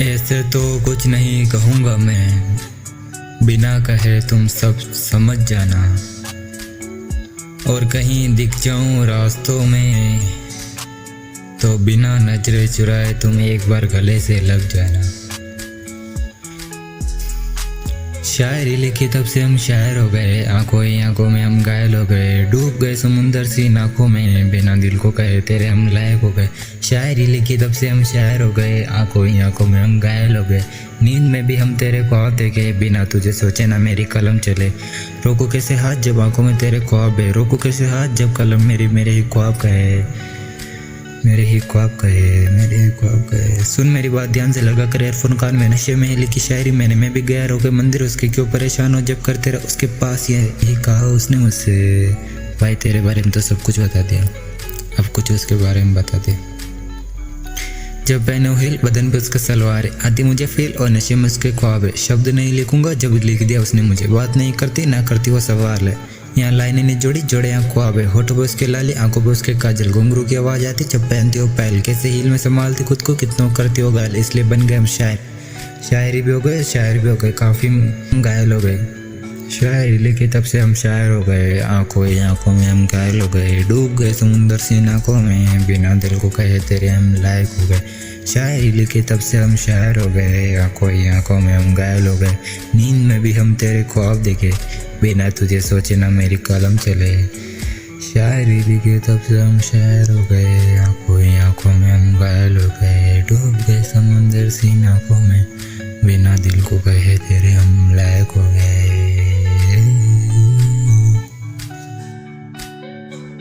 ऐसे तो कुछ नहीं कहूँगा मैं, बिना कहे तुम सब समझ जाना। और कहीं दिख जाऊँ रास्तों में तो बिना नजरें चुराए तुम एक बार गले से लग जाना। शायरी लिखी तब से हम शायर हो गए, आंखों ही आंखों में हम घायल हो गए, डूब गए समुंदर सी आंखों में, बिना दिल को कहे तेरे हम लायक हो गए। शायरी लिखी तब से हम शायर हो गए, आंखों ही आंखों में हम घायल हो गए, नींद में भी हम तेरे ख्वाब देखे, बिना तुझे सोचे ना मेरी कलम चले। रोको कैसे हाथ जब आंखों में तेरे ख्वाब है, रोको कैसे हाथ जब कलम मेरे ही ख्वाब कहे, मेरे ही ख्वाब कहे, मेरे ही ख्वाब कहे। सुन मेरी बात ध्यान से लगा कर एयरफोन कान में, नशे में लिखी शायरी मैंने, मैं भी गया रोके मंदिर उसके, क्यों परेशान हो जब करते रहो उसके पास। यही कहा उसने मुझसे, भाई तेरे बारे में तो सब कुछ बता दिया, अब कुछ उसके बारे में बता दे। जब पहने हिल बदन पे उसका सलवार है, आती मुझे फील और नशे में उसके ख्वाब है, शब्द नहीं लिखूंगा जब लिख दिया उसने मुझे, बात नहीं करती ना करती वो सवाल है। यहाँ लाइनें नहीं जोड़ी जोड़े यहाँ ख्वाब है, होठों पे उसके लाली आंखों पे उसके काजल, घुंघरू की आवाज़ आती जब पहनती हो पैल, कैसे हील में संभालती खुद को कितनों करती हो घायल, इसलिए बन गए हम शायर। शायरी भी हो गए शायर भी हो गए, काफ़ी घायल हो गए। शायरी लिखी तब से हम शायर हो गए, आंखों ही आंखों में हम घायल हो गए, डूब गए समुंदर सी आंखों में, बिना दिल को कहे तेरे हम लायक हो गए। शायरी लिखी तब से हम शायर हो गए, आंखों ही आंखों में हम घायल हो गए, नींद में भी हम तेरे ख्वाब देखे, बिना तुझे सोचे ना मेरी कलम चले। शायरी लिखी तब से हम शायर हो गए, आंखों ही आंखों में हम घायल हो गए, डूब गए समुंदर सी आंखों में, बिना दिल को कहे तेरे हम लायक हो गए।